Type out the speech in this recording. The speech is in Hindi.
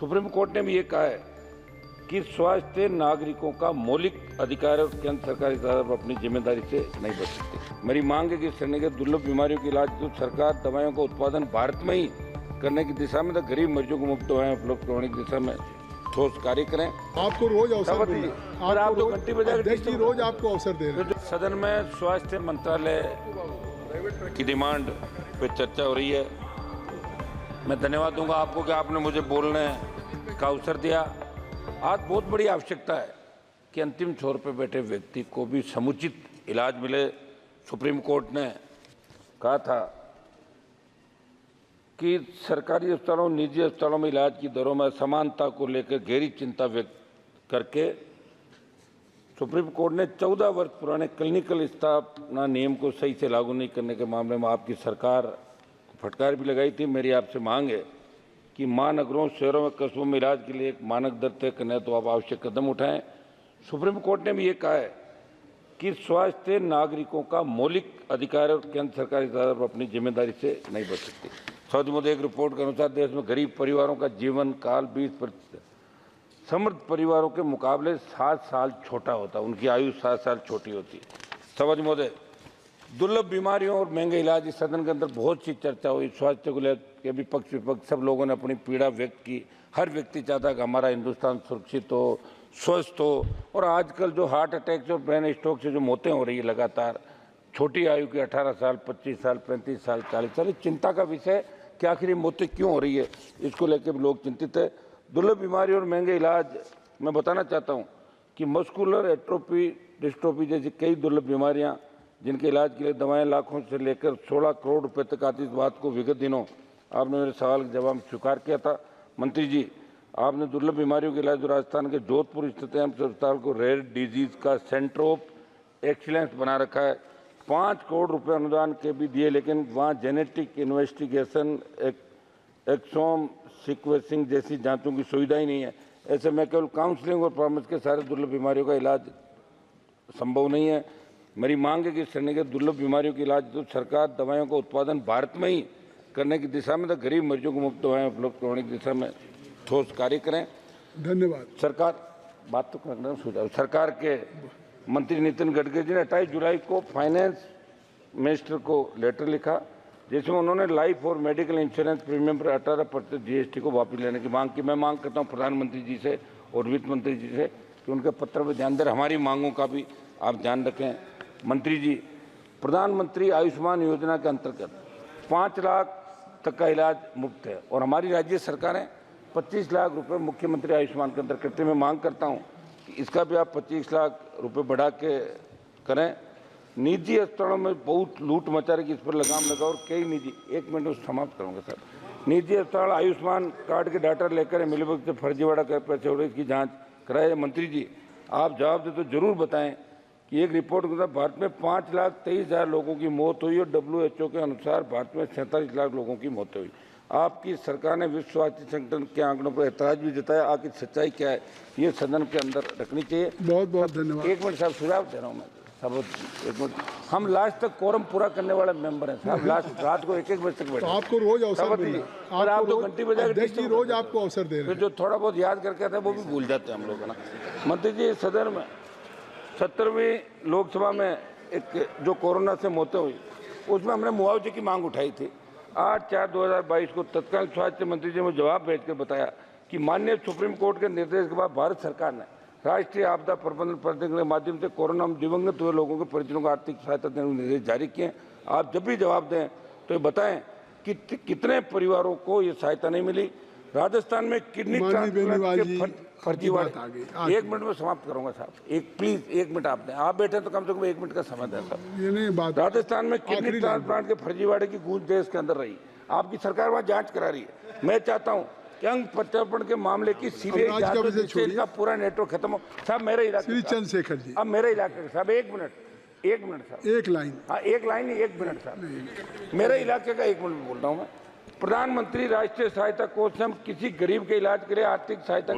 सुप्रीम कोर्ट ने भी ये कहा है कि स्वास्थ्य नागरिकों का मौलिक अधिकार है और केंद्र सरकार इस आधार पर अपनी जिम्मेदारी से नहीं बच सकती। मेरी मांग है कि इस श्रेणी के दुर्लभ बीमारियों के इलाज तो सरकार दवाइयों का उत्पादन भारत में ही करने की दिशा में, तो गरीब मरीजों को मुफ्त दवाएं उपलब्ध करवाने की दिशा में ठोस कार्य करें। आपको रोज अवसर मिल रहा है। आप 2 घंटे बजाय रोज आपको अवसर दे रहे हैं। सदन में स्वास्थ्य मंत्रालय की डिमांड पे चर्चा हो रही है। मैं धन्यवाद दूंगा आपको कि आपने मुझे बोलने का अवसर दिया। आज बहुत बड़ी आवश्यकता है कि अंतिम छोर पर बैठे व्यक्ति को भी समुचित इलाज मिले। सुप्रीम कोर्ट ने कहा था कि सरकारी अस्पतालों और निजी अस्पतालों में इलाज की दरों में असमानता को लेकर गहरी चिंता व्यक्त करके सुप्रीम कोर्ट ने 14 वर्ष पुराने क्लिनिकल स्थापना नियम को सही से लागू नहीं करने के मामले में आपकी सरकार को फटकार भी लगाई थी। मेरी आपसे मांग है कि महानगरों, शहरों में, कस्बों में इलाज के लिए एक मानक दर तय करना है तो आप आवश्यक कदम उठाएं। सुप्रीम कोर्ट ने भी ये कहा है कि स्वास्थ्य नागरिकों का मौलिक अधिकार है और केंद्र सरकार इस आधार पर अपनी जिम्मेदारी से नहीं बच सकती। सऊदी मोदी एक रिपोर्ट के अनुसार देश में गरीब परिवारों का जीवन काल 20% समृद्ध परिवारों के मुकाबले 7 साल छोटा होता है, उनकी आयु 7 साल छोटी होती है। सऊदी मोदी दुर्लभ बीमारियों और महंगे इलाज, इस सदन के अंदर बहुत सी चर्चा हुई। स्वास्थ्य को लेकर विपक्ष विपक्ष सब लोगों ने अपनी पीड़ा व्यक्त की। हर व्यक्ति चाहता है कि हमारा हिंदुस्तान सुरक्षित हो, स्वस्थ हो। और आजकल जो हार्ट अटैक से और ब्रेन स्ट्रोक से जो मौतें हो रही है लगातार, छोटी आयु की 18 साल, 25 साल, 35 साल, 40 साल, चिंता का विषय कि आखिर ये मौतें क्यों हो रही है, इसको लेकर लोग चिंतित है। दुर्लभ बीमारी और महंगे इलाज, मैं बताना चाहता हूँ कि मस्कुलर एट्रोफी डिस्ट्रोफी जैसी कई दुर्लभ बीमारियाँ जिनके इलाज के लिए दवाएं लाखों से लेकर 16 करोड़ रुपए तक आती, इस बात को विगत दिनों आपने मेरे सवाल के जवाब में स्वीकार किया था। मंत्री जी, आपने दुर्लभ बीमारियों के इलाज राजस्थान के जोधपुर स्थित एम्स अस्पताल को रेयर डिजीज का सेंटर ऑफ एक्सीलेंस बना रखा है। 5 करोड़ रुपए अनुदान के भी दिए, लेकिन वहाँ जेनेटिक इन्वेस्टिगेशन, एक्सोम सीक्वेंसिंग जैसी जांचों की सुविधा ही नहीं है। ऐसे में केवल काउंसलिंग और परामर्श के सारे दुर्लभ बीमारियों का इलाज संभव नहीं है। मेरी मांग है कि इस श्रेणी के दुर्लभ बीमारियों के इलाज तो सरकार दवाइयों का उत्पादन भारत में ही करने की दिशा में, तो गरीब मरीजों को मुफ्त दवाएं उपलब्ध करवाने की दिशा में ठोस कार्य करें। धन्यवाद। बात तो करना सुझाव। सरकार के मंत्री नितिन गडकरी जी ने 28 जुलाई को फाइनेंस मिनिस्टर को लेटर लिखा, जिसमें उन्होंने लाइफ और मेडिकल इंश्योरेंस प्रीमियम पर 18% जीएसटी को वापस लेने की मांग की। मैं मांग करता हूं प्रधानमंत्री जी से और वित्त मंत्री जी से कि उनके पत्र पर ध्यान दें, हमारी मांगों का भी आप ध्यान रखें। मंत्री जी, प्रधानमंत्री आयुष्मान योजना के अंतर्गत 5 लाख तक का इलाज मुफ्त है और हमारी राज्य सरकारें 25 लाख रुपए मुख्यमंत्री आयुष्मान के अंदर करते। मैं मांग करता हूं कि इसका भी आप 25 लाख रुपए बढ़ा के करें। निजी अस्पतालों में बहुत लूट मचा रही, इस पर लगाम लगाओ। और कई निजी, 1 मिनट में समाप्त करूंगा सर, निजी अस्पताल आयुष्मान कार्ड के डाटा लेकर मिलीभगत से फर्जीवाड़ा कर पैसे उड़े, इसकी जांच कराए। मंत्री जी, आप जवाब दे तो जरूर बताएं कि एक रिपोर्ट के अनुसार भारत में 5,23,000 लोगों की मौत हुई और WHO के अनुसार भारत में 47 लाख लोगों की मौत हुई। आपकी सरकार ने विश्व स्वास्थ्य संगठन के आंकड़ों पर ऐतराज भी जताया। आखिर सच्चाई क्या है, ये सदन के अंदर रखनी चाहिए। बहुत बहुत धन्यवाद। 1 मिनट साहब, सुझाव दे रहा हूँ मैं सब। 1 मिनट, हम लास्ट तक कोरम पूरा करने वाले मेंबर हैं साहब। लास्ट रात को 1-1 बजे तक बैठे। तो आपको रोज अवसर मिल रहा है। आप 2 घंटे बजाय रोज आपको अवसर दे रहे हैं। फिर जो थोड़ा बहुत याद करके आता है वो भी भूल जाते हैं हम लोग, है ना। मंत्री जी, सदन में 70वीं लोकसभा में एक जो कोरोना से मौतें हुई, उसमें हमने मुआवजे की मांग उठाई थी। 8/4/2022 को तत्काल स्वास्थ्य मंत्री जी ने जवाब भेजकर बताया कि माननीय सुप्रीम कोर्ट के निर्देश के बाद भारत सरकार ने राष्ट्रीय आपदा प्रबंधन प्राधिकरण के माध्यम से कोरोना में दिवंगत हुए लोगों के परिजनों को आर्थिक सहायता देने के निर्देश जारी किए। आप जब भी जवाब दें तो ये बताएं कि कितने परिवारों को ये सहायता नहीं मिली। राजस्थान में किडनी ट्रांसप्लांट के फर्जीवाड़े, 1 मिनट में समाप्त करूंगा साहब। प्लीज 1 मिनट आप दें, आप बैठे तो कम से कम 1 मिनट का समय दें साहब। राजस्थान में किडनी ट्रांसप्लांट के फर्जीवाड़े की गूंज देश के अंदर रही। आपकी सरकार वहां जांच करा रही है। मैं चाहता हूं कि अंग प्रत्यारोपण के मामले की सीबीआई जांच, जिससे इनका पूरा नेटवर्क खत्म हो। साहब मेरे इलाके, चंद्रशेखर जी, अब मेरे इलाके साहब 1 मिनट साहब, 1 लाइन। हाँ 1 लाइन नहीं, 1 मिनट साहब। मेरे इलाके का 1 मिनट बोल रहा हूँ मैं। प्रधानमंत्री राष्ट्रीय सहायता कोष से हम किसी गरीब के इलाज के लिए आर्थिक सहायता